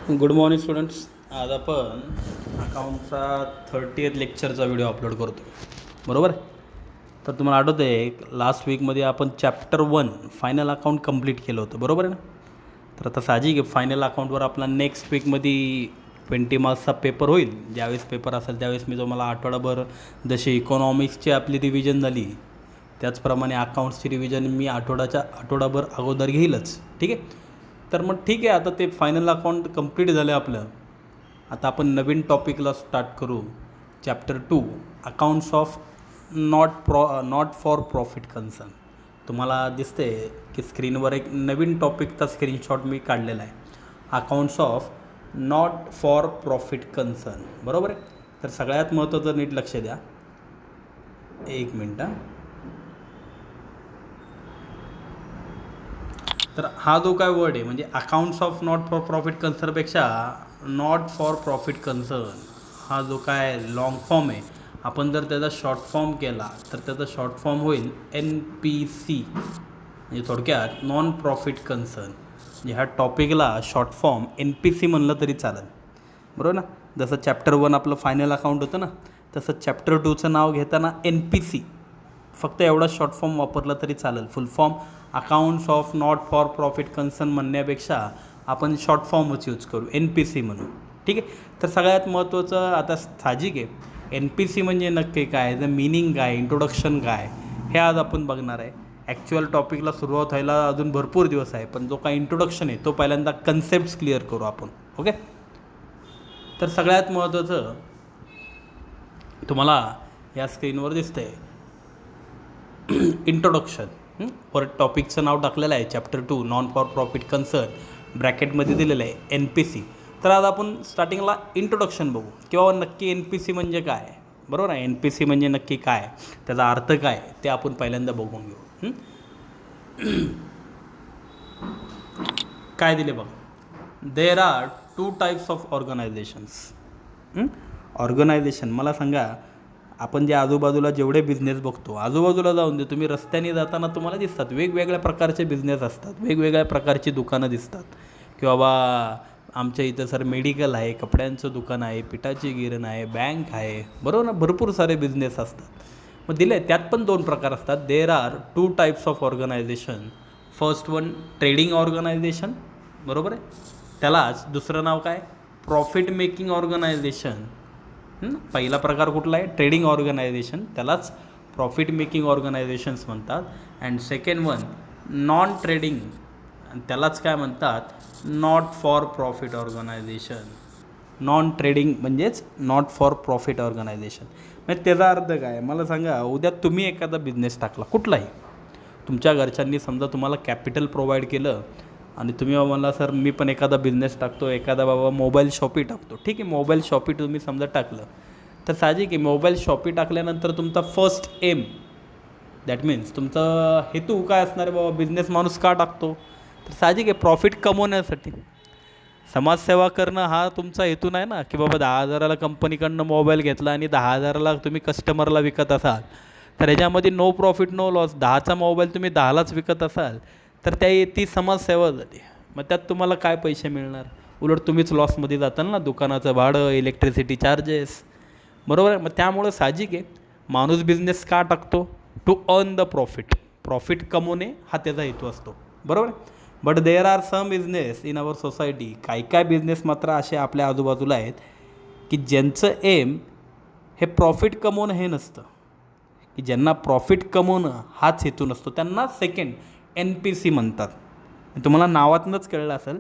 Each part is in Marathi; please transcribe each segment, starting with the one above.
Good morning students. आज आपण अकाउंटचा 30th लेक्चरचा व्हिडिओ अपलोड करतो बरोबर. तर तुम्हाला आठवतं आहे लास्ट वीकमध्ये आपण चॅप्टर 1 फायनल अकाउंट कंप्लीट केलं होतं बरोबर आहे ना. तर आता साहजिक आहे फायनल अकाउंटवर आपला नेक्स्ट वीकमध्ये 20 मार्क्सचा पेपर होईल. ज्यावेळेस पेपर असेल त्यावेळेस मी तुम्हाला आठवडाभर जशी इकॉनॉमिक्सची आपली रिव्हिजन झाली त्याचप्रमाणे अकाउंट्सची रिव्हिजन मी आठवडाभर अगोदर घेईलच. ठीक आहे. तर मग ठीक आहे, आता ते फायनल अकाउंट कंप्लीट झालं आपलं. आता आपण नवीन टॉपिकला स्टार्ट करू. Chapter 2 accounts of not for profit concern. तुम्हाला दिसते की स्क्रीनवर एक नवीन टॉपिकचा स्क्रीनशॉट मी काढलेला आहे. Accounts of not for profit concern बरोबर आहे. तर सगळ्यात महत्त्वाचं नीट लक्ष द्या. एक मिनटं. तर हा जो काय वर्ड आहे म्हणजे accounts of not for profit कन्सर्नपेक्षा नॉट फॉर प्रॉफिट कन्सर्न हा जो काय लॉंग फॉर्म आहे, आपण जर त्याचा शॉर्ट फॉर्म केला तर त्याचा शॉर्ट फॉर्म होईल NPC, म्हणजे थोडक्यात नॉन प्रॉफिट कन्सर्न. म्हणजे ह्या टॉपिकला शॉर्ट फॉर्म NPC म्हणलं तरी चालेल बरोबर ना. जसं चॅप्टर 1 आपलं फायनल अकाउंट होतं ना, तसं चॅप्टर 2चं नाव घेताना NPC फक्त एवढा शॉर्ट फॉर्म वापरला तरी चालेल. फुल form accounts of not for profit concern म्हणण्यापेक्षा आपण शॉर्ट फॉर्मच यूज करू, NPC म्हणू. ठीक आहे. तर सगळ्यात महत्त्वाचं आता साहजिक आहे NPC म्हणजे नक्की काय, द मिनिंग काय, इंट्रोडक्शन काय, हे आज आपण बघणार आहे. ॲक्च्युअल टॉपिकला सुरुवात व्हायला अजून भरपूर दिवस आहे, पण जो काय इंट्रोडक्शन आहे तो पहिल्यांदा कन्सेप्ट्स क्लिअर करू आपण. ओके. तर सगळ्यात महत्त्वाचं तुम्हाला या स्क्रीनवर दिसतं आहे इंट्रोडक्शन. वर टॉपिकचं नाव टाकलेलं आहे chapter 2 non for profit concern, ब्रॅकेटमध्ये दिलेलं आहे NPC. तर आज आपण स्टार्टिंगला इंट्रोडक्शन बघू किंवा नक्की NPC म्हणजे काय बरोबर आहे. NPC म्हणजे नक्की काय, त्याचा अर्थ काय, ते आपण पहिल्यांदा बघून घेऊ. काय दिले बघा. There are 2 types of organisations. Organisation मला सांगा, आपण जे आजूबाजूला जेवढे बिझनेस बघतो, आजूबाजूला जाऊन दे तुम्ही, रस्त्याने जाताना तुम्हाला दिसतात वेगवेगळ्या प्रकारचे बिझनेस असतात, वेगवेगळ्या प्रकारची दुकानं दिसतात. की बाबा आमच्या इथं सर मेडिकल आहे, कपड्यांचं दुकान आहे, पिठाची गिरण आहे, बँक आहे बरोबर ना. भरपूर सारे बिझनेस असतात. मग दिले त्यात पण 2 प्रकार असतात. There are 2 types of organisation. First one trading organisation बरोबर आहे. त्यालाच दुसरं नाव काय, प्रॉफिट मेकिंग ऑर्गनायझेशन. पहिला प्रकार कुठला आहे, ट्रेडिंग ऑर्गनायझेशन, त्यालाच प्रॉफिट मेकिंग ऑर्गनायझेशन्स म्हणतात. And second one non trading, त्यालाच काय म्हणतात, not for profit organisation. Non trading म्हणजेच नॉट फॉर प्रॉफिट ऑर्गनायझेशन. म्हणजे त्याचा अर्थ काय मला सांगा. उद्या तुम्ही एखादा बिझनेस टाकला कुठलाही, तुमच्या घरच्यांनी समजा तुम्हाला कॅपिटल प्रोव्हाइड केलं आणि तुम्ही बाबा मला सर मी पण एखादा बिझनेस टाकतो, एखादा बाबा मोबाईल शॉपी टाकतो. ठीक आहे, मोबाईल शॉपी तुम्ही समजा टाकलं तर साहजिक आहे मोबाईल शॉपी टाकल्यानंतर तुमचा फर्स्ट एम, दॅट मीन्स तुमचा हेतू काय असणार आहे बाबा, बिझनेस माणूस का टाकतो, तर साहजिक आहे प्रॉफिट कमवण्यासाठी. समाजसेवा करणं हा तुमचा हेतू नाही ना, की बाबा 10,000ला कंपनीकडनं मोबाईल घेतला आणि 10,000ला तुम्ही कस्टमरला विकत असाल तर ह्याच्यामध्ये नो प्रॉफिट नो लॉस. 10चा मोबाईल तुम्ही 10लाच विकत असाल तर ती समाजसेवा झाली. मग त्यात तुम्हाला काय पैसे मिळणार, उलट तुम्हीच लॉसमध्ये जाताल ना. दुकानाचं भाडं, इलेक्ट्रिसिटी चार्जेस बरोबर आहे. मग त्यामुळं साहजिक आहे माणूस बिझनेस का टाकतो, to earn the profit. Profit कमवणे हा त्याचा हेतू असतो बरोबर आहे. But there are some business in our society, काय बिझनेस मात्र असे आपल्या आजूबाजूला आहेत की ज्यांचं एम हे प्रॉफिट कमवणं हे नसतं, की ज्यांना प्रॉफिट कमवणं हाच हेतू नसतो, त्यांना सेकंड NPC म्हणतात. तुम्हाला नावातूनच कळलं असेल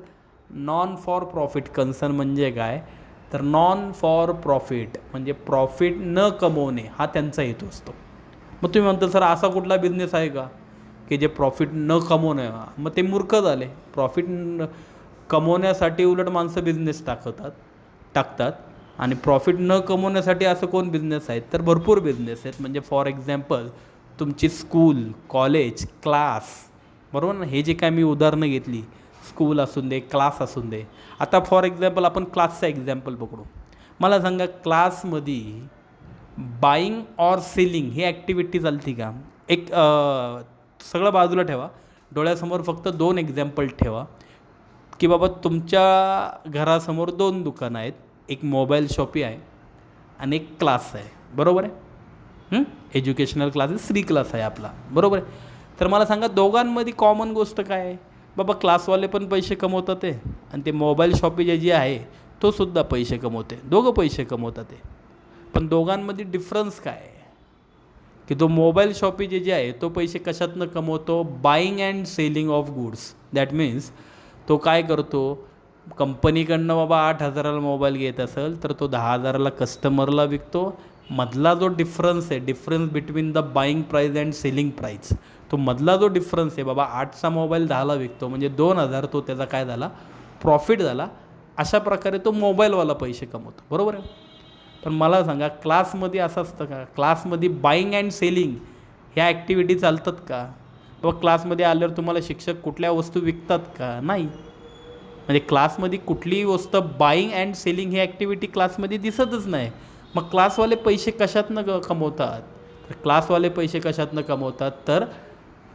नॉन फॉर प्रॉफिट कन्सर्न म्हणजे काय, तर नॉन फॉर प्रॉफिट म्हणजे प्रॉफिट न कमवणे हा त्यांचा हेतू असतो. मग तुम्ही म्हणता सर असा कुठला बिझनेस आहे का की जे प्रॉफिट न कमवणे, मग ते मूर्ख झाले. प्रॉफिट कमवण्यासाठी उलट माणसं बिझनेस टाकतात आणि प्रॉफिट न कमवण्यासाठी असं कोण बिझनेस आहेत, तर भरपूर बिझनेस आहेत. म्हणजे फॉर एक्झाम्पल तुमची स्कूल, कॉलेज, क्लास बरोबर ना. हे जे काय मी उदाहरणं घेतली, स्कूल असून दे, क्लास असून दे. आता फॉर एक्झाम्पल आपण क्लासचा एक्झाम्पल पकडू. मला सांगा क्लासमध्ये buying or selling he activity चालती का. एक सगळं बाजूला ठेवा, डोळ्यासमोर फक्त 2 एक्झाम्पल ठेवा. की बाबा तुमच्या घरासमोर 2 दुकानं आहेत, एक मोबाईल शॉपी आहे आणि एक क्लास आहे, बरोबर आहे. एज्युकेशनल क्लासेस फ्री क्लास आहे आपला, बरोबर आहे. तर मला सांगा दोघांमध्ये कॉमन गोष्ट काय आहे? बाबा क्लासवाले पण पैसे कमवतात आहे आणि ते मोबाईल शॉपी जे आहे तो सुद्धा पैसे कमवते, दोघं पैसे कमवतात आहे. पण दोघांमध्ये डिफरन्स काय आहे? की तो मोबाईल शॉपी जे आहे तो पैसे कशातनं कमवतो? Buying and selling of goods. That means तो काय करतो, कंपनीकडनं बाबा 8,000ला मोबाईल घेत असेल तर तो 10,000ला कस्टमरला विकतो. मधला जो डिफरन्स आहे, difference between the buying price and selling price, तो मधला जो डिफरन्स आहे बाबा 8चा मोबाईल 10ला विकतो म्हणजे 2,000 तो त्याचा काय झाला, प्रॉफिट झाला. अशा प्रकारे तो मोबाईलवाला पैसे कमवतो, बरोबर आहे. पण मला सांगा क्लासमध्ये असं असतं का? क्लासमध्ये बाईंग अँड सेलिंग ह्या ॲक्टिव्हिटी चालतात का? बाबा क्लासमध्ये आल्यावर तुम्हाला शिक्षक कुठल्या वस्तू विकतात का? नाही. म्हणजे क्लासमध्ये कुठलीही वस्तू buying and selling he activity क्लासमध्ये दिसतच नाही. मग क्लासवाले पैसे कशातनं कमवतात? तर क्लासवाले पैसे कशातनं कमवतात? तर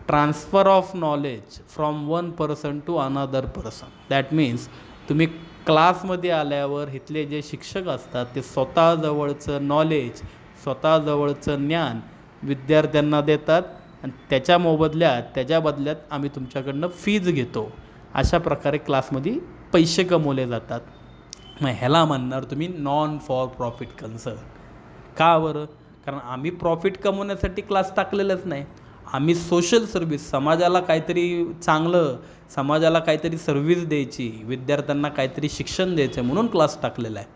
transfer of knowledge from one person to another person. That means तुम्ही क्लासमध्ये आल्यावर इथले जे शिक्षक असतात ते स्वतःजवळचं नॉलेज, स्वतःजवळचं ज्ञान विद्यार्थ्यांना देतात आणि त्याच्या बदल्यात आम्ही तुमच्याकडनं फीज घेतो. अशा प्रकारे क्लासमध्ये पैसे कमवले जातात. मग ह्याला म्हणणार तुम्ही नॉन फॉर प्रॉफिट कन्सर्न. का बरं? कारण आम्ही प्रॉफिट कमवण्यासाठी क्लास टाकलेलाच नाही. आम्ही सोशल सर्व्हिस, समाजाला काहीतरी चांगलं, समाजाला काहीतरी सर्व्हिस द्यायची, विद्यार्थ्यांना काहीतरी शिक्षण द्यायचं म्हणून क्लास टाकलेला आहे,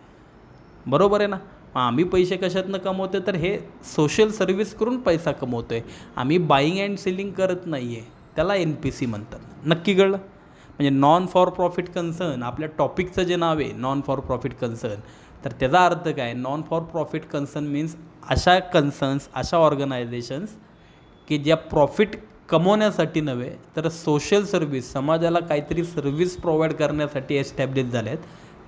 बरोबर आहे ना. मग आम्ही पैसे कशातनं कमवतो? तर हे सोशल सर्व्हिस करून पैसा कमवतो आहे. आम्ही बाईंग अँड सेलिंग करत नाही आहे. त्याला NPC म्हणतात. नक्की कळलं? म्हणजे नॉन फॉर प्रॉफिट कन्सर्न आपल्या टॉपिकचं जे नाव आहे नॉन फॉर प्रॉफिट कन्सर्न, तर त्याचा अर्थ काय? Non for profit concern means अशा कन्सर्न्स, अशा ऑर्गनायझेशन्स की ज्या प्रॉफिट कमवण्यासाठी नव्हे तर सोशल सर्व्हिस, समाजाला काहीतरी सर्व्हिस प्रोव्हाइड करण्यासाठी एस्टॅब्लिश झाले आहेत,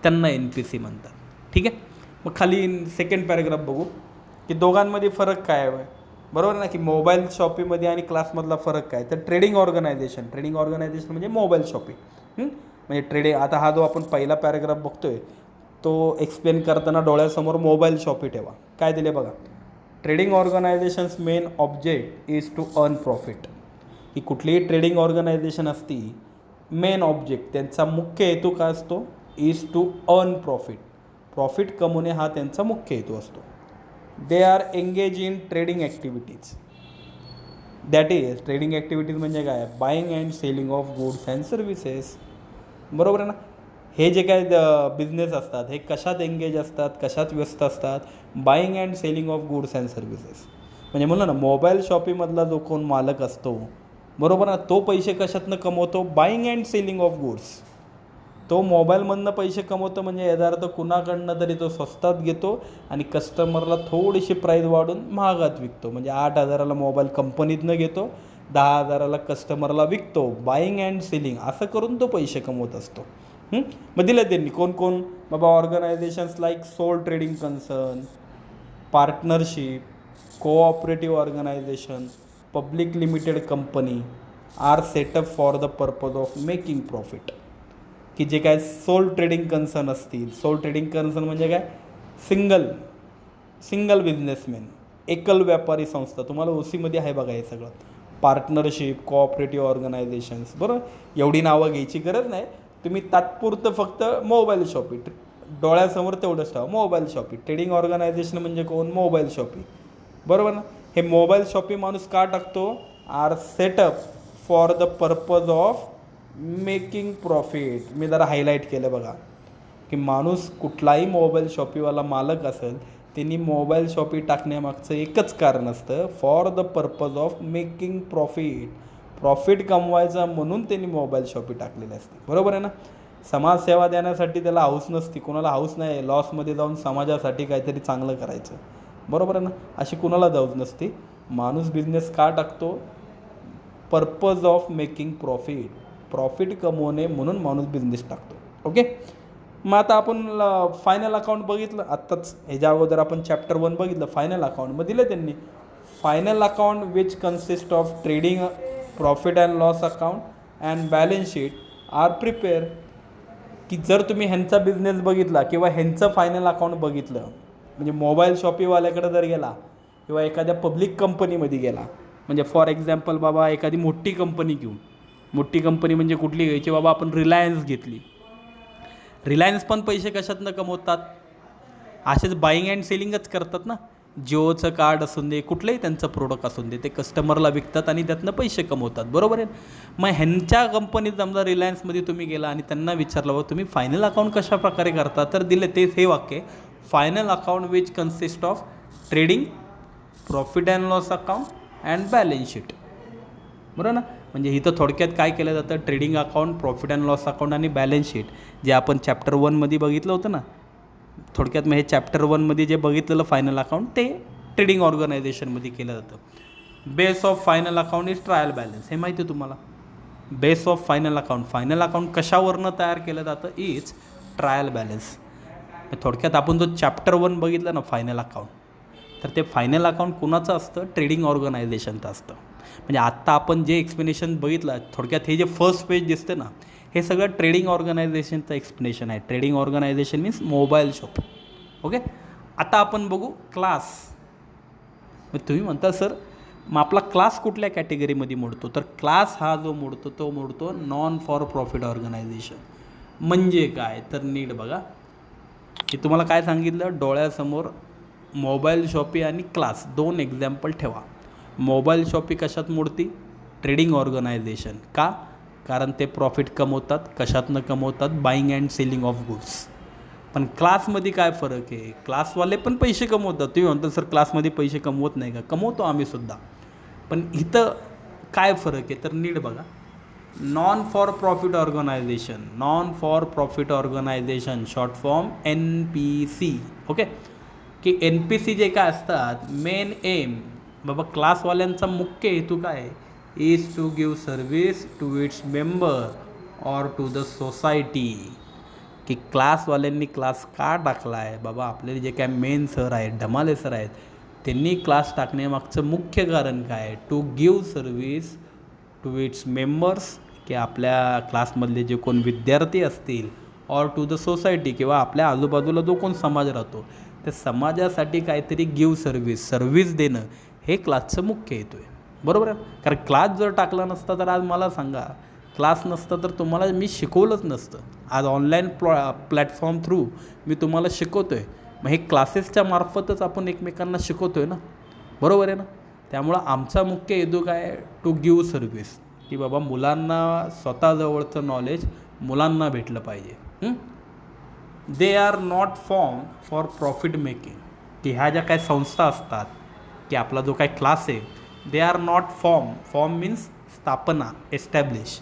त्यांना NPC म्हणतात. ठीक आहे. मग खाली सेकंड पॅरेग्राफ बघू की दोघांमध्ये फरक काय आहे, बरोबर ना. की मोबाईल शॉपीमध्ये आणि क्लासमधला फरक काय? तर ट्रेडिंग ऑर्गनायझेशन म्हणजे मोबाईल शॉपिंग. म्हणजे ट्रेडिंग, आता हा जो आपण पहिला पॅरेग्राफ बघतोय तो एक्सप्लेन करताना डोळ्यासमोर मोबाईल शॉपी ठेवा. काय दिले बघा, trading organisations main object is to earn profit. ही कुठलीही ट्रेडिंग ऑर्गनायझेशन असती, मेन ऑब्जेक्ट त्यांचा मुख्य हेतू काय असतो? Is to earn profit. Profit कमवणे हा त्यांचा मुख्य हेतू असतो. They are engage in trading activities. That is trading activities म्हणजे काय? Buying and selling of goods and services, बरोबर आहे ना. हे जे काय बिझनेस असतात हे कशात एंगेज असतात, कशात व्यस्त असतात? Buying and selling of goods and services. म्हणजे म्हणलं ना, मोबाईल शॉपीमधला जो कोण मालक असतो, बरोबर ना, तो पैसे कशातनं कमवतो? Buying and selling of goods. तो मोबाईलमधनं पैसे कमवतो म्हणजे याचा अर्थ कुणाकडनं तरी तो स्वस्तात घेतो आणि कस्टमरला थोडीशी प्राईस वाढून महागात विकतो. म्हणजे 8,000ला मोबाईल कंपनीतनं घेतो, 10,000ला कस्टमरला विकतो. बाईंग अँड सेलिंग असं करून तो पैसे कमवत असतो. मग दिलं त्यांनी कोण कोण? बाबा organisations like sole trading concern, partnership, cooperative organisation, public limited company are setup for the purpose of making profit. की जे काय सोल ट्रेडिंग कन्सर्न असतील, सोल ट्रेडिंग कन्सर्न म्हणजे काय? सिंगल बिझनेसमॅन, एकल व्यापारी संस्था. तुम्हाला OCमध्ये आहे बघा हे सगळं. पार्टनरशिप, कोऑपरेटिव्ह ऑर्गनायझेशन्स, बरोबर. एवढी नावं घ्यायची गरज नाही. तुम्ही तात्पुरतं फक्त मोबाईल शॉपी डोळ्यासमोर तेवढंच ठेवा, मोबाईल शॉपी. ट्रेडिंग ऑर्गनायझेशन म्हणजे कोण? मोबाईल शॉपी, बरोबर ना. हे मोबाईल शॉपी माणूस का टाकतो? Are setup for the purpose of making profit. मी जरा हायलाईट केलं बघा की माणूस कुठलाही मोबाईल शॉपीवाला मालक असेल त्यांनी मोबाईल शॉपी टाकण्यामागचं एकच कारण असतं, for the purpose of making profit. Profit कमवायचा म्हणून त्यांनी मोबाईल शॉपी टाकलेली असते, बरोबर आहे ना. समाजसेवा देण्यासाठी त्याला हाऊस नसती. कुणाला हाऊस नाही लॉसमध्ये जाऊन समाजासाठी काहीतरी चांगलं करायचं, बरोबर आहे ना. अशी कुणाला जाऊच नसती. माणूस बिझनेस का टाकतो? Purpose of making profit. Profit कमवणे म्हणून माणूस बिझनेस टाकतो. ओके. मग आता आपण फायनल अकाउंट बघितलं आत्ताच. ह्याच्या अगोदर आपण चॅप्टर 1 बघितलं, फायनल अकाउंट. मग दिलं त्यांनी final account which consist of trading, profit and loss account and balance sheet are prepare. की जर तुम्ही ह्यांचा बिझनेस बघितला किंवा ह्यांचं फायनल अकाउंट बघितलं, म्हणजे मोबाईल शॉपीवाल्याकडे जर गेला किंवा एखाद्या पब्लिक कंपनीमध्ये गेला, म्हणजे फॉर एक्झाम्पल बाबा एखादी मोठी कंपनी घेऊन, मोठी कंपनी म्हणजे कुठली घ्यायची बाबा, आपण रिलायन्स घेतली. रिलायन्स पण पैसे कशातनं कमवतात? असेच बाईंग अँड सेलिंगच करतात ना. जिओचं कार्ड असून दे, कुठलंही त्यांचं प्रोडक्ट असून दे, ते कस्टमरला विकतात आणि त्यातनं पैसे कमवतात, बरोबर आहे. मग ह्यांच्या कंपनीत समजा रिलायन्समध्ये तुम्ही गेला आणि त्यांना विचारलं बाबा तुम्ही फायनल अकाउंट कशा प्रकारे करता, तर दिले तेच हे वाक्य, final account which consist of trading, profit and loss account and balance sheet. बरोबर ना. म्हणजे इथं थोडक्यात काय केलं जातं, trading account, profit and loss account आणि बॅलन्स शीट, जे आपण चॅप्टर 1मध्ये बघितलं होतं ना. थोडक्यात मग हे चॅप्टर 1मध्ये जे बघितलेलं फायनल अकाउंट ते ट्रेडिंग ऑर्गनायझेशनमध्ये केलं जातं. Base of final account is trial balance, हे माहिती आहे तुम्हाला. बेस ऑफ फायनल अकाउंट कशावरनं तयार केलं जातं, इज ट्रायल बॅलन्स. थोडक्यात आपण जो चॅप्टर 1 बघितलं ना फायनल अकाउंट, तर ते फायनल अकाउंट कुणाचं असतं, ट्रेडिंग ऑर्गनायझेशनचं असतं. म्हणजे आत्ता आपण जे एक्सप्लेनेशन बघितलं, थोडक्यात हे जे फर्स्ट पेज दिसते ना, हे सगळं ट्रेडिंग ऑर्गनायझेशनचं एक्सप्लेनेशन आहे. Trading organisation means mobile shop. Okay. आता आपण बघू क्लास. मग तुम्ही म्हणता सर मग आपला क्लास कुठल्या कॅटेगरीमध्ये मोडतो, तर क्लास हा जो मोडतो तो मोडतो नॉन फॉर प्रॉफिट ऑर्गनायझेशन. म्हणजे काय, तर नीट बघा. की तुम्हाला काय सांगितलं, डोळ्यासमोर मोबाईल शॉपी आणि क्लास दोन एक्झाम्पल ठेवा. मोबाईल शॉपी कशात मोडती, ट्रेडिंग ऑर्गनायझेशन. का, कारण ते प्रॉफिट कमवतात. कशातनं कमवतात, buying and selling of goods. पण क्लासमध्ये काय फरक आहे, क्लासवाले पण पैसे कमवतात. तुम्ही म्हणता सर क्लासमध्ये पैसे कमवत नाही का, कमवतो आम्हीसुद्धा. पण इथं काय फरक आहे, तर नीट बघा. Non for profit organisation, non for profit organisation short form NPC. Okay. की NPC जे काय असतात, मेन एम बाबा क्लासवाल्यांचा मुख्य हेतू काय आहे, is to give service to its member or to the society. की क्लासवाल्यांनी क्लास का टाकला आहे बाबा, आपले जे काय मेन सर आहेत, ढमाले सर आहेत, त्यांनी क्लास टाकण्यामागचं मुख्य कारण काय आहे, to give service to its members, की आपल्या क्लासमधले जे कोण विद्यार्थी असतील, ऑर टू द सोसायटी, किंवा आपल्या आजूबाजूला जो कोण समाज राहतो त्या समाजासाठी काहीतरी गिव्ह सर्व्हिस देणं, हे क्लासचं मुख्य हेतू आहे. बरोबर आहे. कारण क्लास जर टाकला नसता तर आज मला सांगा, क्लास नसतं तर तुम्हाला मी शिकवलंच नसतं. आज ऑनलाईन प्लॅटफॉर्म थ्रू मी तुम्हाला शिकवतो आहे. मग हे क्लासेसच्या मार्फतच आपण एकमेकांना शिकवतो आहे ना, बरोबर आहे ना. त्यामुळं आमचा मुख्य हेतू काय आहे, टू गिव्ह सर्व्हिस, की बाबा मुलांना स्वतःजवळचं नॉलेज मुलांना भेटलं पाहिजे. They are not form for profit making. की ह्या ज्या काही संस्था असतात, की आपला जो काही क्लास आहे, they are not form means स्थापना, एस्टॅब्लिश.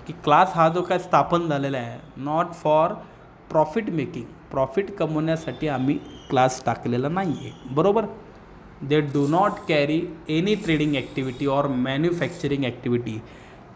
की क्लास हा जो काय स्थापन झालेला आहे, not for profit making, profit कमवण्यासाठी आम्ही क्लास टाकलेला नाही आहे, बरोबर. They do not carry any trading activity or manufacturing activity.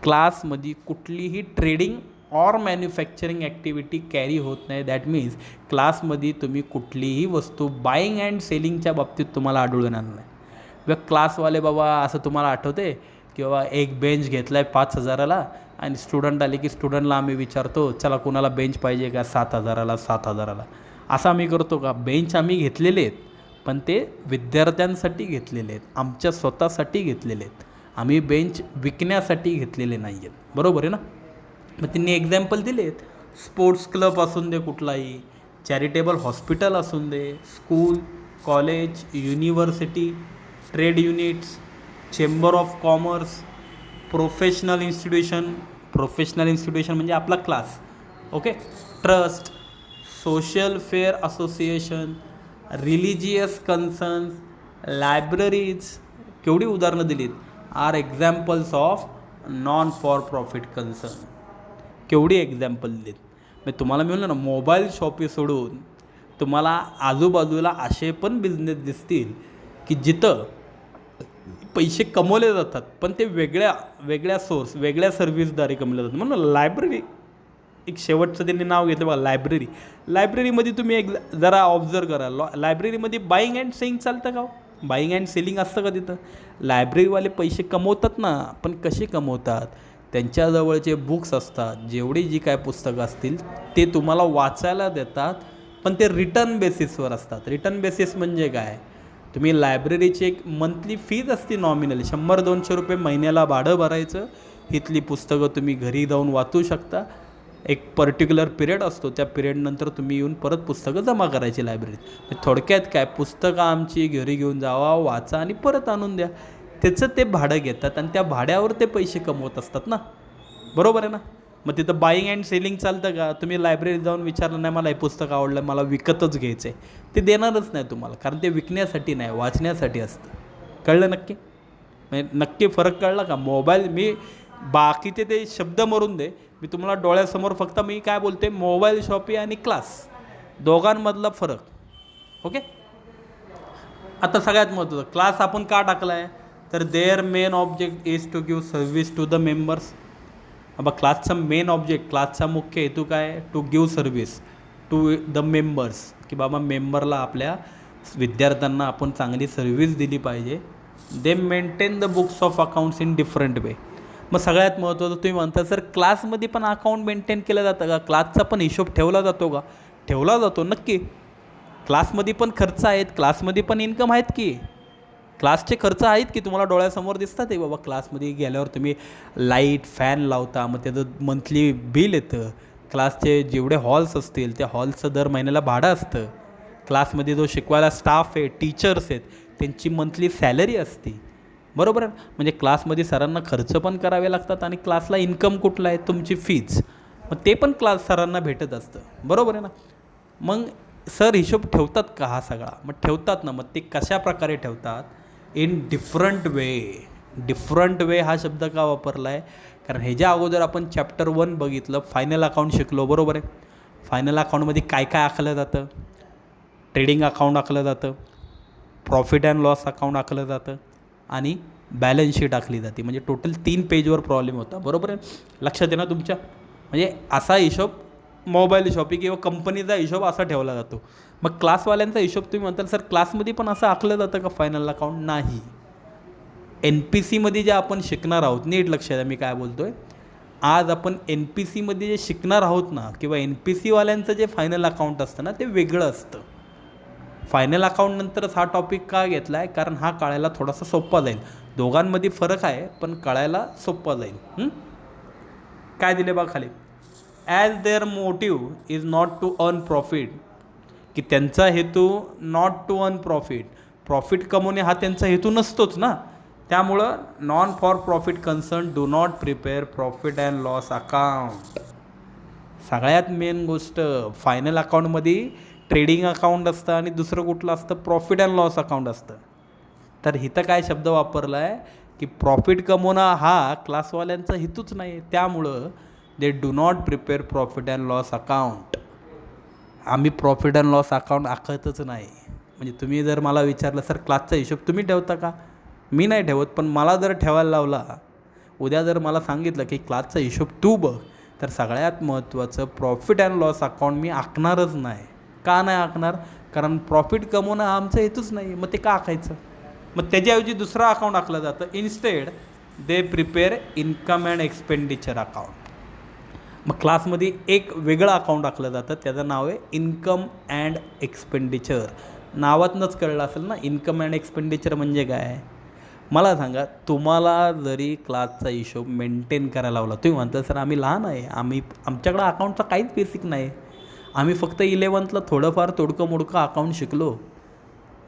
क्लासमध्ये कुठलीही trading or manufacturing activity carry होत नाही. दॅट मीन्स क्लासमध्ये तुम्ही कुठलीही वस्तू बाईंग अँड सेलिंगच्या बाबतीत तुम्हाला आढळून येणार नाही. क्लासवाले बाबा असं तुम्हाला आठवते की बाबा एक बेंच घेतला आहे 5,000ला, आणि स्टुडंट आले की स्टुडंटला आम्ही विचारतो चला कुणाला बेंच पाहिजे का, 7,000ला. असं आम्ही करतो का. बेंच आम्ही घेतलेले आहेत, पण ते विद्यार्थ्यांसाठी घेतलेले आहेत, आमच्या स्वतःसाठी घेतलेले आहेत. आम्ही बेंच विकण्यासाठी घेतलेले नाही आहेत, बरोबर आहे ना. मग त्यांनी एक्झाम्पल दिले आहेत. स्पोर्ट्स क्लब असून दे, कुठलाही चॅरिटेबल हॉस्पिटल असून दे, school, college, university, trade units, chamber of commerce, professional institution म्हणजे आपला class. Okay. Trust, social fair association, religious concerns, libraries, केवढी उदाहरणं दिलीत, are examples of non for profit concern. केवढी एक्झाम्पल दिलीत. म्हणजे तुम्हाला मी म्हणलं ना, मोबाईल शॉपी सोडून तुम्हाला आजूबाजूला असे पण बिझनेस दिसतील की जिथं पैसे कमवले जातात, पण ते वेगळ्या सोर्स, वेगळ्या सर्व्हिसद्वारे कमवले जातात. म्हणून लायब्ररी एक शेवटचं त्यांनी नाव घेतलं बघा, लायब्ररीमध्ये तुम्ही एक जरा ऑब्झर्व करा, लायब्ररीमध्ये बाईंग अँड सेलिंग चालतं का हो? बाईंग अँड सेलिंग असतं का तिथं? लायब्ररीवाले पैसे कमवतात ना, पण कसे कमवतात, त्यांच्याजवळचे बुक्स असतात, जेवढी जी काय पुस्तकं असतील ते तुम्हाला वाचायला देतात, पण ते रिटर्न बेसिसवर असतात. रिटर्न बेसिस म्हणजे काय, तुम्ही लायब्ररीची एक मंथली फीज असते नॉमिनली, 100-200 रुपये महिन्याला भाडं भरायचं. इथली पुस्तकं तुम्ही घरी जाऊन वाचू शकता. एक पर्टिक्युलर पिरियड असतो, त्या पिरियडनंतर तुम्ही येऊन परत पुस्तकं जमा करायची लायब्ररीत. थोडक्यात काय, पुस्तकं आमची घरी घेऊन जावा, वाचा आणि परत आणून द्या. त्याचं ते भाडं घेतात आणि त्या भाड्यावर ते पैसे कमवत असतात ना, बरोबर आहे ना. मग तिथं बाईंग अँड सेलिंग चालतं का? तुम्ही लायब्ररीत जाऊन विचारलं नाही मला हे पुस्तक आवडलं, मला विकतच घ्यायचं आहे, ते देणारच नाही तुम्हाला, कारण ते विकण्यासाठी नाही, वाचण्यासाठी असतं. कळलं नक्की? म्हणजे नक्की फरक कळला का? मोबाईल, मी बाकीचे ते शब्द मरून दे, मी तुम्हाला डोळ्यासमोर फक्त मी काय बोलते, मोबाईल शॉपी आणि क्लास दोघांमधला फरक. ओके. आता सगळ्यात महत्त्वाचं, क्लास आपण का टाकला आहे, तर their main object is to give service to the members. बा क्लासचा मेन ऑब्जेक्ट, क्लासचा मुख्य हेतू काय, to give service to the members, की बाबा मेंबरला, आपल्या विद्यार्थ्यांना आपण चांगली सर्व्हिस दिली पाहिजे. दे maintain the books of accounts in different वे. मग सगळ्यात महत्त्वाचं तुम्ही म्हणता सर क्लासमध्ये पण अकाउंट मेंटेन केलं जातं का, क्लासचा पण हिशोब ठेवला जातो का? ठेवला जातो नक्की. क्लासमध्ये पण खर्च आहेत, क्लासमध्ये पण इन्कम आहेत की, क्लासचे खर्च आहेत की तुम्हाला डोळ्यासमोर दिसतात आहे. बाबा क्लासमध्ये गेल्यावर तुम्ही लाईट फॅन लावता, मग त्याचं मंथली बिल येतं. क्लासचे जेवढे हॉल्स असतील त्या हॉल्सचं दर महिन्याला भाडं असतं. क्लासमध्ये जो शिकवायला स्टाफ आहे, टीचर्स आहेत, त्यांची मंथली सॅलरी असते, बरोबर आहे. म्हणजे क्लासमध्ये सरांना खर्च पण करावे लागतात आणि क्लासला इन्कम कुठला आहे, तुमची फीज, मग ते पण क्लास सरांना भेटत असतं, बरोबर आहे ना. मग सर हिशोब ठेवतात का हा सगळा? मग ठेवतात ना. मग ते कशा प्रकारे ठेवतात, इन डिफरंट वे. डिफरंट वे हा शब्द का वापरला आहे, कारण ह्याच्या अगोदर आपण चॅप्टर 1 बघितलं, फायनल अकाउंट शिकलो, बरोबर आहे. फायनल अकाउंटमध्ये काय काय आखलं जातं, ट्रेडिंग अकाउंट आखलं जातं, प्रॉफिट अँड लॉस अकाउंट आखलं जातं आणि बॅलन्स शीट आखली जाते. म्हणजे टोटल 3 पेजवर प्रॉब्लेम होता, बरोबर आहे. लक्षात आहे ना तुमच्या? म्हणजे असा हिशोब मोबाईल शॉपिंग किंवा कंपनीचा हिशोब असा ठेवला जातो. मग क्लासवाल्यांचा हिशोब तुम्ही म्हणताल सर क्लासमध्ये पण असं आखलं जातं का फायनल अकाउंट? नाही. एन पी सीमध्ये जे आपण शिकणार आहोत, नीट लक्षात आहे मी काय बोलतो आहे. आज आपण एन पी सीमध्ये जे शिकणार आहोत ना, किंवा एन पी सीवाल्यांचं जे फायनल अकाउंट असतं ना, ते वेगळं असतं. फायनल अकाउंटनंतरच हा टॉपिक का घेतला आहे, कारण हा कळायला थोडासा सोपा जाईल. दोघांमध्ये फरक आहे पण कळायला सोपा जाईल. काय दिले बघा खाली, as their motive is not to earn profit, की त्यांचा हेतू not to earn profit, profit कमवणे हा त्यांचा हेतू नसतोच ना. त्यामुळं non for profit concern do not prepare profit and loss account. सगळ्यात मेन गोष्ट, फायनल अकाउंटमध्ये ट्रेडिंग अकाउंट असतं आणि दुसरं कुठलं असतं, प्रॉफिट अँड लॉस अकाउंट असतं. तर इथं काय शब्द वापरला आहे की प्रॉफिट कमवणं हा क्लासवाल्यांचा हेतूच नाही. त्यामुळं they do not prepare profit and loss account. आम्ही प्रॉफिट अँड लॉस अकाउंट आखतच नाही. म्हणजे तुम्ही जर मला विचारलं सर क्लासचा हिशोब तुम्ही ठेवता का, मी नाही ठेवत. पण मला जर ठेवायला लावला, उद्या जर मला सांगितलं की क्लासचा हिशोब तू बघ, तर सगळ्यात महत्त्वाचं प्रॉफिट अँड लॉस अकाउंट मी आखणारच नाही. का नाही आखणार, कारण प्रॉफिट कमवणं हा आमचा हेतूच नाही. मग ते का आखायचं? मग त्याच्याऐवजी दुसरं अकाउंट आखलं जातं. Instead they prepare income and expenditure account. मग क्लासमध्ये एक वेगळं अकाउंट आखलं जातं, त्याचं नाव आहे इन्कम अँड एक्सपेंडिचर. नावातनंच कळलं असेल ना इन्कम अँड एक्सपेंडिचर म्हणजे काय. मला सांगा, तुम्हाला जरी क्लासचा हिशोब मेंटेन करायला लावला, तुम्ही म्हणता सर आम्ही लहान आहे, आमच्याकडं अकाउंटचा काहीच बेसिक नाही, आम्ही फक्त 11th थोडंफार तोडकं मोडकं अकाउंट शिकलो,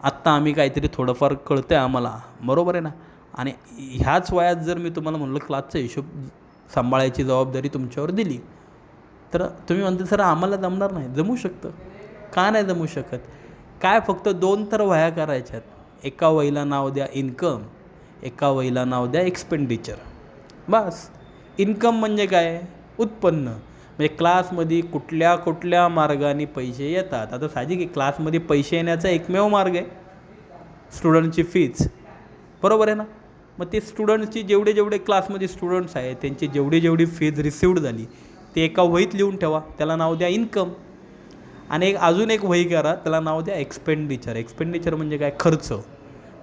आत्ता आम्ही काहीतरी थोडंफार कळतं आहे आम्हाला, बरोबर आहे ना. आणि ह्याच वयात जर मी तुम्हाला म्हणलं क्लासचा हिशोब सांभाळायची जबाबदारी तुमच्यावर दिली, तर तुम्ही म्हणता सर आम्हाला जमणार नाही. जमू शकतं. का नाही जमू शकत? काय फक्त 2 तर वह्या करायच्यात. एका वहीला नाव द्या इन्कम, एका वहीला नाव द्या एक्सपेंडिचर, बस. इन्कम म्हणजे काय, उत्पन्न. म्हणजे क्लासमध्ये कुठल्या कुठल्या मार्गाने पैसे येतात. आता साहजिक आहे, क्लासमध्ये पैसे येण्याचा एकमेव मार्ग आहे स्टुडंटची फीज, बरोबर आहे ना. मग ते स्टुडंटची जेवढे क्लासमध्ये स्टुडंट्स आहेत त्यांची जेवढी फीज रिसिव्ड झाली ते एका वहीत लिहून ठेवा, त्याला नाव द्या इन्कम. आणि अजून एक वही करा, त्याला नाव द्या एक्सपेंडिचर. एक्सपेंडिचर म्हणजे काय, खर्च.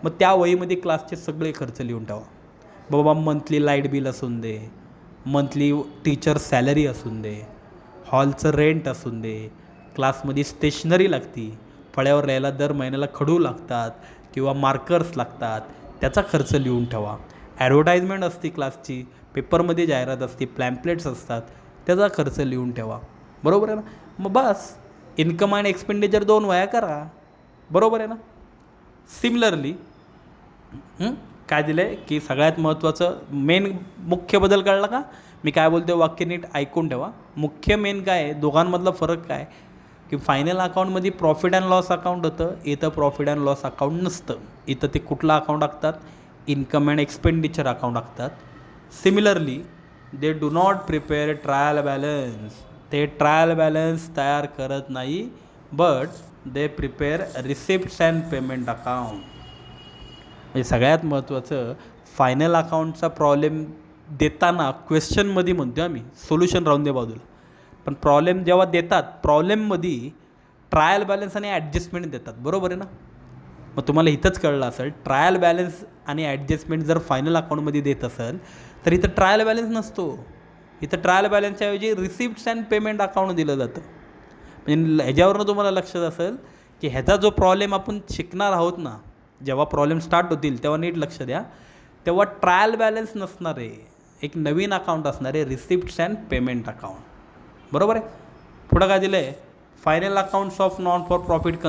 मग त्या वहीमध्ये क्लासचे सगळे खर्च लिहून ठेवा. बाबा मंथली लाईट बिल असून दे, मंथली टीचर सॅलरी असून दे, हॉलचं रेंट असून दे, क्लासमध्ये स्टेशनरी लागती, फळ्यावर लिहायला दर महिन्याला खडू लागतात किंवा मार्कर्स लागतात, त्याचा खर्च लिहून ठेवा. ॲडव्हर्टाईजमेंट असते क्लासची, पेपरमध्ये जाहिरात असते, प्लॅम्पलेट्स असतात, त्याचा खर्च लिहून ठेवा. बरोबर आहे ना? मग बस इन्कम अँड एक्सपेंडिचर 2 वया करा. बरोबर आहे ना? सिमिलरली काय दिलं आहे की सगळ्यात महत्त्वाचं मुख्य बदल कळला का? मी काय बोलतो वाक्य नीट ऐकून ठेवा. मुख्य काय आहे, दोघांमधला फरक काय की फायनल अकाउंटमध्ये प्रॉफिट अँड लॉस अकाउंट होतं, इथं प्रॉफिट अँड लॉस अकाउंट नसतं. इथं ते कुठलं अकाउंट टाकतात? इन्कम अँड एक्सपेंडिचर अकाउंट टाकतात. Similarly they do not prepare trial balance. ते ट्रायल बॅलन्स तयार करत नाही, but they prepare receipts and payment account. म्हणजे सगळ्यात महत्त्वाचं फायनल अकाउंटचा प्रॉब्लेम देताना क्वेश्चनमध्ये म्हणतो आम्ही, सोल्युशन राहून दे बाजूला, पण प्रॉब्लेम जेव्हा देतात प्रॉब्लेममध्ये ट्रायल बॅलन्स आणि ॲडजस्टमेंट देतात. बरोबर आहे ना? मग तुम्हाला इथंच कळलं असेल, ट्रायल बॅलन्स आणि ॲडजस्टमेंट जर फायनल अकाउंटमध्ये देत असेल तर इथं ट्रायल बॅलन्स नसतो. इथं ट्रायल बॅलन्सच्या ऐवजी रिसिप्ट्स अँड पेमेंट अकाउंट दिलं जातं. म्हणजे ह्याच्यावरनं तुम्हाला लक्षात असेल की ह्याचा जो प्रॉब्लेम आपण शिकणार आहोत ना, जेव्हा प्रॉब्लेम स्टार्ट होतील तेव्हा नीट लक्ष द्या, तेव्हा ट्रायल बॅलन्स नसणार आहे, एक नवीन अकाउंट असणार आहे, रिसिप्ट्स अँड पेमेंट अकाउंट. बरोबर आहे? पुढं काय दिलं आहे? Final accounts of non for profit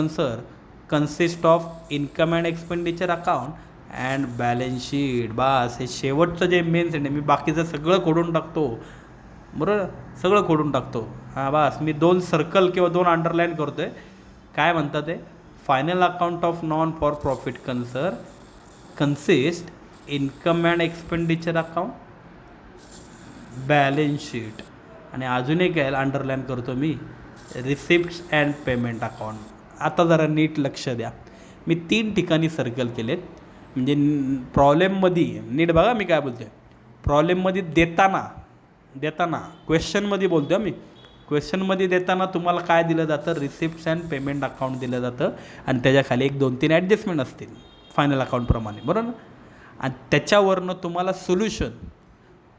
consist of income and expenditure account and balance sheet. बस हे शेवटचं जे मेन सेंट आहे, मी बाकीचं सगळं खोडून टाकतो. बरोबर? सगळं खोडून टाकतो. हां बस मी 2 सर्कल किंवा 2 अंडरलाईन करतो आहे. काय म्हणतात ते? Final account of non for profit consist income and expenditure account, balance sheet, आणि अजून एक अंडरलाईन करतो मी, रिसिप्ट्स अँड पेमेंट अकाउंट. आता जरा नीट लक्ष द्या. मी 3 ठिकाणी सर्कल केलेत. म्हणजे प्रॉब्लेममध्ये नीट बघा मी काय बोलतो आहे. प्रॉब्लेममध्ये देताना क्वेश्चनमध्ये बोलतो मी, क्वेश्चनमध्ये देताना तुम्हाला काय दिलं जातं? रिसिप्ट्स अँड पेमेंट अकाउंट दिलं जातं आणि त्याच्याखाली 1-2-3 ॲडजस्टमेंट असतील फायनल अकाउंटप्रमाणे. बरोबर ना? आणि त्याच्यावरनं तुम्हाला सोल्युशन,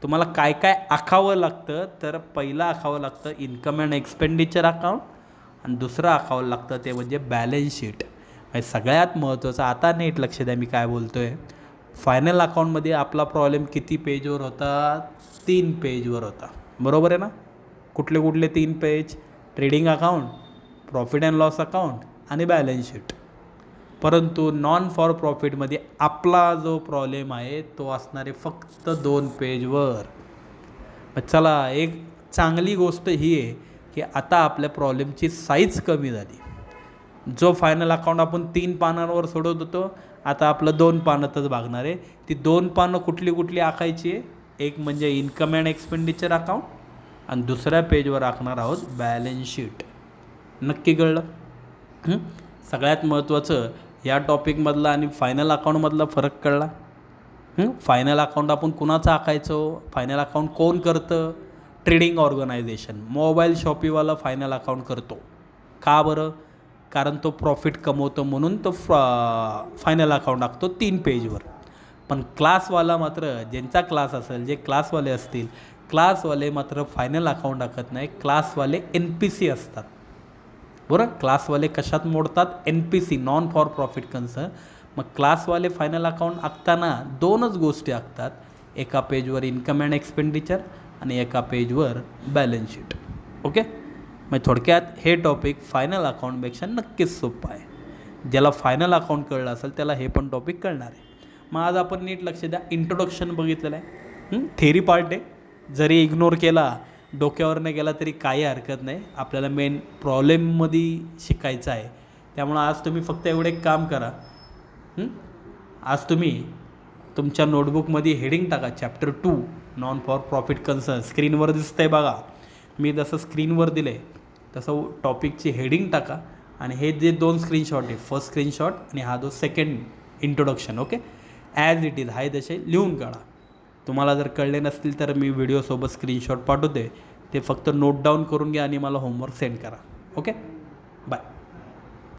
तुम्हाला काय काय आखावं लागतं, तर पहिलं आखावं लागतं इन्कम अँड एक्सपेंडिचर अकाउंट आणि दुसरं आखावं लागतं ते म्हणजे बॅलन्स शीट. म्हणजे सगळ्यात महत्त्वाचं, आता नीट लक्ष द्या मी काय बोलतो आहे. फायनल अकाउंटमध्ये आपला प्रॉब्लेम किती पेजवर होता? 3 पेजवर होता. बरोबर आहे ना? कुठले 3 page? Trading account, profit and loss account आणि बॅलन्स शीट. परंतु नॉन फॉर प्रॉफिटमध्ये आपला जो प्रॉब्लेम आहे तो असणारे फक्त 2 पेजवर. चला, एक चांगली गोष्ट ही आहे की आता आपल्या प्रॉब्लेमची साईज कमी झाली. जो फायनल अकाउंट आपण 3 पानांवर सोडवत होतो, आता आपलं 2 पानातच भागणार आहे. ती 2 पानं कुठली आखायची आहे? एक म्हणजे इन्कम अँड एक्सपेंडिचर अकाउंट आणि दुसऱ्या पेजवर आखणार आहोत बॅलन्स शीट. नक्की कळलं? सगळ्यात महत्त्वाचं या टॉपिकमधला आणि फायनल अकाउंटमधला फरक कळला. फायनल अकाउंट आपण कुणाचं आखायचो? फायनल अकाउंट कोण करतं? ट्रेडिंग ऑर्गनायझेशन, मोबाईल शॉपीवाला फायनल अकाउंट करतो. का बरं? कारण तो प्रॉफिट कमवतो म्हणून तो फायनल अकाउंट टाकतो 3 पेजवर. पण क्लासवाला मात्र, ज्यांचा क्लास असेल, जे क्लासवाले असतील, क्लासवाले मात्र फायनल अकाउंट टाकत नाही. क्लासवाले NPC असतात. बरं, क्लासवाले कशात मोडतात? NPC, non for profit concern. मग क्लासवाले फायनल अकाउंट आखताना 2च गोष्टी आखतात. एका पेजवर इन्कम अँड एक्सपेंडिचर आणि एका पेजवर बॅलन्स शीट. ओके? मग थोडक्यात हे टॉपिक फायनल अकाउंटपेक्षा नक्कीच सोपं आहे. ज्याला फायनल अकाउंट कळलं असेल त्याला हे पण टॉपिक कळणार आहे. मग आज आपण नीट लक्ष द्या. इंट्रोडक्शन बघितलेलं आहे, थेरी पार्ट आहे. जरी इग्नोर केला, डोक्यावरनं गेला तरी काही हरकत नाही. आपल्याला मेन प्रॉब्लेममध्ये शिकायचं आहे. त्यामुळं आज तुम्ही फक्त एवढे काम करा. आज तुम्ही तुमच्या नोटबुकमध्ये हेडिंग टाका, chapter 2 non for profit concern. स्क्रीनवर दिसतं आहे बघा, मी जसं स्क्रीनवर दिलं आहे तसं टॉपिकची हेडिंग टाका आणि हे जे 2 स्क्रीनशॉट आहे, फर्स्ट स्क्रीनशॉट आणि हा जो second introduction, okay, as it is आहे तसे लिहून काढा. तुम्हाला जर कळले नसतील तर मी व्हिडिओसोबत स्क्रीनशॉट पाठवते, ते फक्त नोट डाऊन करून घ्या आणि मला होमवर्क सेंड करा. Okay, bye.